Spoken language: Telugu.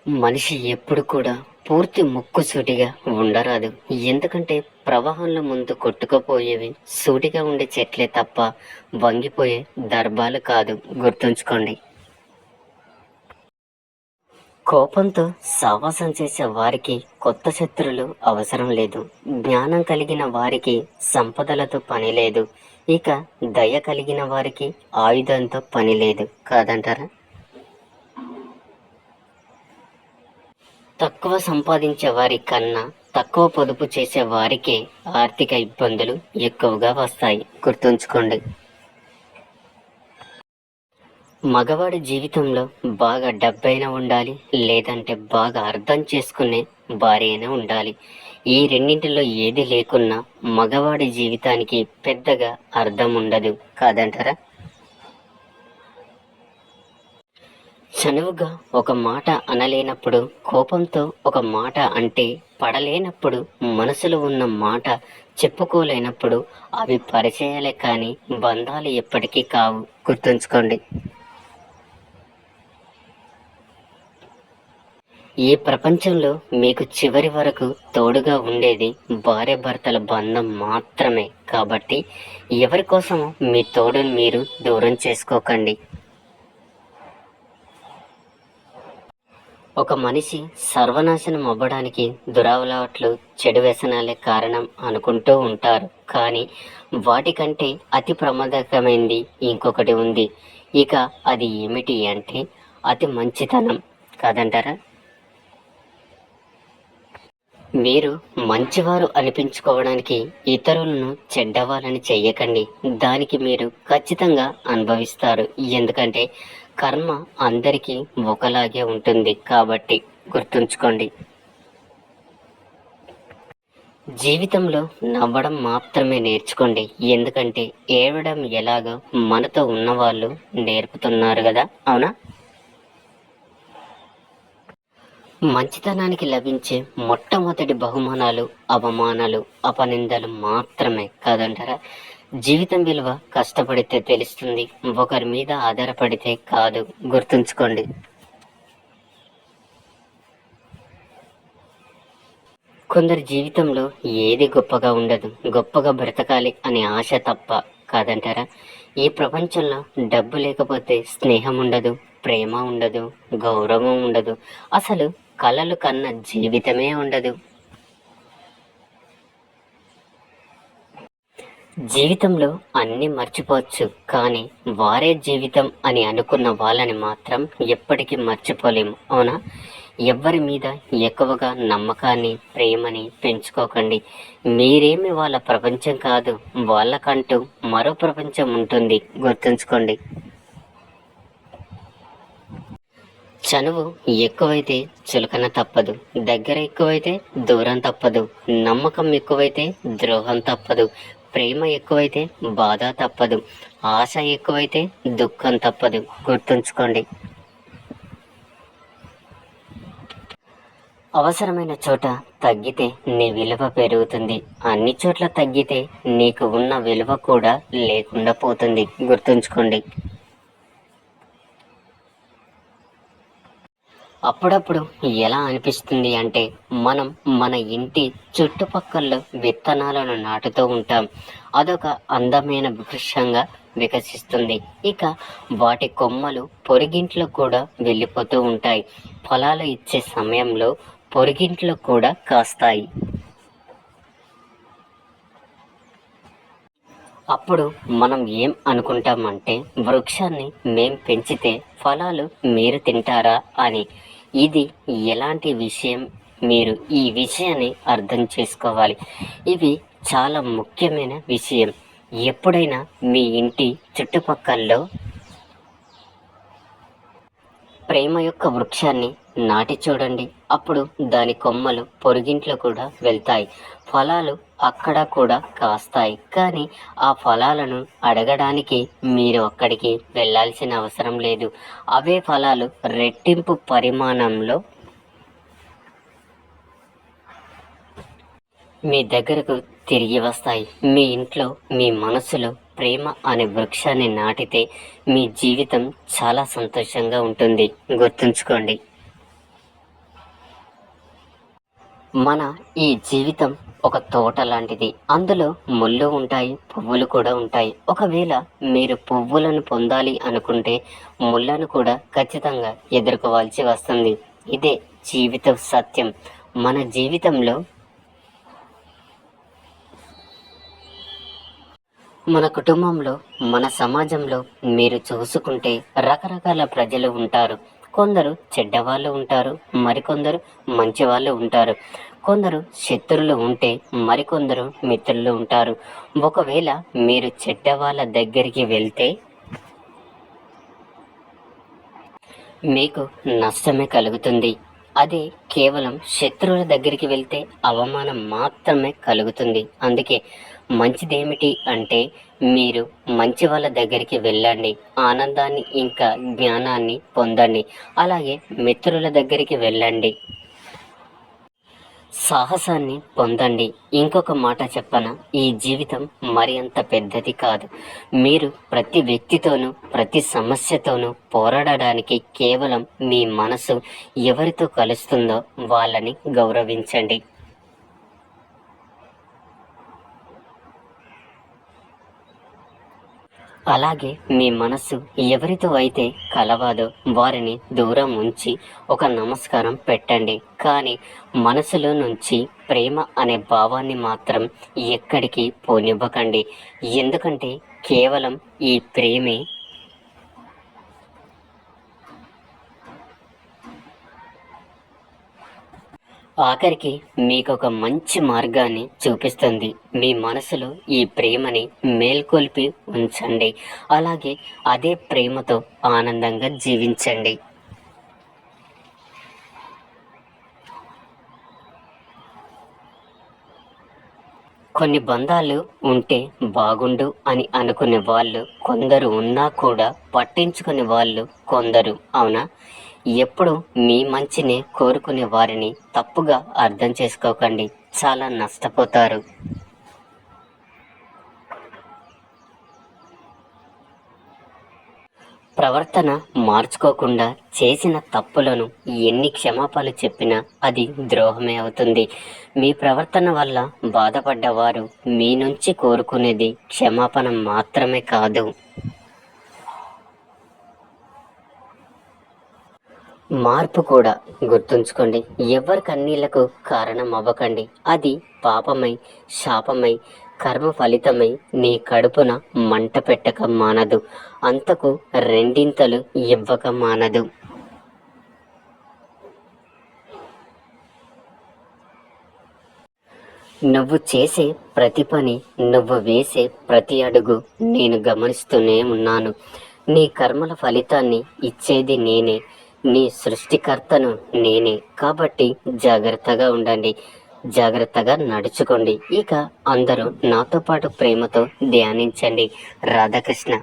మనిషి ఎప్పుడు కూడా పూర్తి ముక్కుసూటిగా ఉండరాదు. ఎందుకంటే ప్రవాహంలో ముందు కొట్టుకుపోయేవి సూటిగా ఉండే చెట్లే తప్ప వంగిపోయే దర్భాలు కాదు. గుర్తుంచుకోండి. కోపంతో సావాసం చేసే వారికి కొత్త శత్రులు అవసరం లేదు. జ్ఞానం కలిగిన వారికి సంపదలతో పని లేదు. ఇక దయ కలిగిన వారికి ఆయుధంతో పని లేదు కాదంటారా? తక్కువ సంపాదించే వారి కన్నా తక్కువ పొదుపు చేసే వారికే ఆర్థిక ఇబ్బందులు ఎక్కువగా వస్తాయి. గుర్తుంచుకోండి. మగవాడి జీవితంలో బాగా డబ్బైనా ఉండాలి, లేదంటే బాగా అర్థం చేసుకునే భార్య అయినా ఉండాలి. ఈ రెండింటిలో ఏది లేకున్నా మగవాడి జీవితానికి పెద్దగా అర్థం ఉండదు కాదంటారా? చనువుగా ఒక మాట అనలేనప్పుడు, కోపంతో ఒక మాట అంటే పడలేనప్పుడు, మనసులో ఉన్న మాట చెప్పుకోలేనప్పుడు అవి పరిచయాలే కానీ బంధాలు ఎప్పటికీ కావు. గుర్తుంచుకోండి. ఈ ప్రపంచంలో మీకు చివరి వరకు తోడుగా ఉండేది భార్యాభర్తల బంధం మాత్రమే. కాబట్టి ఎవరి కోసమో మీ తోడుని మీరు దూరం చేసుకోకండి. ఒక మనిషి సర్వనాశనం అవ్వడానికి దురలవాట్లు, చెడు వ్యసనాలే కారణం అనుకుంటూ ఉంటారు. కానీ వాటికంటే అతి ప్రమాదకరమైనది ఇంకొకటి ఉంది. ఇక అది ఏమిటి అంటే అతి మంచితనం కాదంటారా? మీరు మంచివారు అనిపించుకోవడానికి ఇతరులను చెడ్డవాళ్ళని చెయ్యకండి. దానికి మీరు ఖచ్చితంగా అనుభవిస్తారు. ఎందుకంటే కర్మ అందరికీ ఒకలాగే ఉంటుంది. కాబట్టి గుర్తుంచుకోండి. జీవితంలో నవ్వడం మాత్రమే నేర్చుకోండి. ఎందుకంటే ఏడవడం ఎలాగో మనతో ఉన్నవాళ్ళు నేర్పుతున్నారు కదా, అవునా? మంచితనానికి లభించే మొట్టమొదటి బహుమానాలు అవమానాలు, అపనిందలు మాత్రమే కాదంటారా? జీవితం విలువ కష్టపడితే తెలుస్తుంది, ఒకరి మీద ఆధారపడితే కాదు. గుర్తుంచుకోండి. కొందరి జీవితంలో ఏది గొప్పగా ఉండదు, గొప్పగా బ్రతకాలి అనే ఆశ తప్ప కాదంటారా? ఈ ప్రపంచంలో డబ్బు లేకపోతే స్నేహం ఉండదు, ప్రేమ ఉండదు, గౌరవం ఉండదు, అసలు కలలు కన్న జీవితమే ఉండదు. జీవితంలో అన్నీ మర్చిపోవచ్చు, కానీ వారే జీవితం అని అనుకున్న వాళ్ళని మాత్రం ఎప్పటికీ మర్చిపోలేము, అవునా? ఎవ్వరి మీద ఎక్కువగా నమ్మకాన్ని, ప్రేమని పెంచుకోకండి. మీరేమి వాళ్ళ ప్రపంచం కాదు. వాళ్ళకంటూ మరో ప్రపంచం ఉంటుంది. గుర్తుంచుకోండి. చనువు ఎక్కువైతే చులకన తప్పదు, దగ్గర ఎక్కువైతే దూరం తప్పదు, నమ్మకం ఎక్కువైతే ద్రోహం తప్పదు, ప్రేమ ఎక్కువైతే బాధ తప్పదు, ఆశ ఎక్కువైతే దుఃఖం తప్పదు. గుర్తుంచుకోండి. అవసరమైన చోట తగ్గితే నీ విలువ పెరుగుతుంది, అన్ని చోట్ల తగ్గితే నీకు ఉన్న విలువ కూడా లేకుండా పోతుంది. గుర్తుంచుకోండి. అప్పుడప్పుడు ఎలా అనిపిస్తుంది అంటే మనం మన ఇంటి చుట్టుపక్కల విత్తనాలను నాటుతూ ఉంటాం. అదొక అందమైన వృక్షంగా వికసిస్తుంది. ఇక వాటి కొమ్మలు పొరుగింట్లో కూడా వెళ్ళిపోతూ ఉంటాయి. ఫలాలు ఇచ్చే సమయంలో పొరుగింట్లో కూడా కాస్తాయి. అప్పుడు మనం ఏం అనుకుంటామంటే వృక్షాన్ని మేం పెంచితే ఫలాలు మీరు తింటారా అని. ఇది ఎలాంటి విషయం? మీరు ఈ విషయాన్ని అర్థం చేసుకోవాలి. ఇవి చాలా ముఖ్యమైన విషయం. ఎప్పుడైనా మీ ఇంటి చుట్టుపక్కల్లో ప్రేమ యొక్క వృక్షాన్ని నాటి చూడండి. అప్పుడు దాని కొమ్మలు పొరుగింట్లో కూడా వెళ్తాయి, ఫలాలు అక్కడ కూడా కాస్తాయి. కానీ ఆ ఫలాలను అడగడానికి మీరు అక్కడికి వెళ్ళాల్సిన అవసరం లేదు. అవే ఫలాలు రెట్టింపు పరిమాణంలో మీ దగ్గరకు తిరిగి వస్తాయి. మీ ఇంట్లో, మీ మనసులో ప్రేమ అనే వృక్షాన్ని నాటితే మీ జీవితం చాలా సంతోషంగా ఉంటుంది. గుర్తుంచుకోండి. మన ఈ జీవితం ఒక తోట లాంటిది. అందులో ముళ్ళు ఉంటాయి, పువ్వులు కూడా ఉంటాయి. ఒకవేళ మీరు పువ్వులను పొందాలి అనుకుంటే ముళ్ళను కూడా ఖచ్చితంగా ఎదుర్కోవాల్సి వస్తుంది. ఇదే జీవిత సత్యం. మన జీవితంలో మన కుటుంబంలో, మన సమాజంలో మీరు చూసుకుంటే రకరకాల ప్రజలు ఉంటారు. కొందరు చెడ్డవాళ్ళు ఉంటారు, మరికొందరు మంచి వాళ్ళు ఉంటారు. కొందరు శత్రువులు ఉంటే మరికొందరు మిత్రులు ఉంటారు. ఒకవేళ మీరు చెడ్డవాళ్ళ దగ్గరికి వెళ్తే మీకు నష్టమే కలుగుతుంది. అదే కేవలం శత్రువుల దగ్గరికి వెళ్తే అవమానం మాత్రమే కలుగుతుంది. అందుకే మంచిదేమిటి అంటే మీరు మంచి వాళ్ళ దగ్గరికి వెళ్ళండి, ఆనందాన్ని ఇంకా జ్ఞానాన్ని పొందండి. అలాగే మిత్రుల దగ్గరికి వెళ్ళండి, సాహసాన్ని పొందండి. ఇంకొక మాట చెప్పన, ఈ జీవితం మరి అంత పెద్దది కాదు. మీరు ప్రతి వ్యక్తితోనూ, ప్రతి సమస్యతోనూ పోరాడడానికి కేవలం మీ మనసు ఎవరితో కలుస్తుందో వాళ్ళని గౌరవించండి. అలాగే మీ మనస్సు ఎవరితో అయితే కలవాదో వారిని దూరం ఉంచి ఒక నమస్కారం పెట్టండి. కానీ మనసులో నుంచి ప్రేమ అనే భావాన్ని మాత్రం ఎక్కడికి పోనివ్వకండి. ఎందుకంటే కేవలం ఈ ప్రేమే ఆఖరికి మీకొక మంచి మార్గాన్ని చూపిస్తుంది. మీ మనసులో ఈ ప్రేమని మేల్కొల్పి ఉంచండి. అలాగే అదే ప్రేమతో ఆనందంగా జీవించండి. కొన్ని బంధాలు ఉంటే బాగుండు అని అనుకునే వాళ్ళు కొందరు ఉన్నా కూడా పట్టించుకునే వాళ్ళు కొందరు, అవునా? ఎప్పుడు మీ మంచినే కోరుకునే వారిని తప్పుగా అర్థం చేసుకోకండి, చాలా నష్టపోతారు. ప్రవర్తన మార్చుకోకుండా చేసిన తప్పులను ఎన్ని క్షమాపణలు చెప్పినా అది ద్రోహమే అవుతుంది. మీ ప్రవర్తన వల్ల బాధపడ్డవారు మీ నుంచి కోరుకునేది క్షమాపణ మాత్రమే కాదు, మార్పు కూడా. గుర్తుంచుకోండి, ఎవరి కన్నీళ్లకు కారణం అవ్వకండి. అది పాపమై, శాపమై, కర్మ ఫలితమై నీ కడుపున మంట పెట్టక మానదు, అంతకు రెండింతలు ఇవ్వక మానదు. నువ్వు చేసే ప్రతి పని, నువ్వు వేసే ప్రతి అడుగు నేను గమనిస్తూనే ఉన్నాను. నీ కర్మల ఫలితాన్ని ఇచ్చేది నేనే, నీ సృష్టికర్తను నేనే. కాబట్టి జాగ్రత్తగా ఉండండి, జాగ్రత్తగా నడుచుకోండి. ఇక అందరూ నాతో పాటు ప్రేమతో ధ్యానించండి. రాధాకృష్ణ.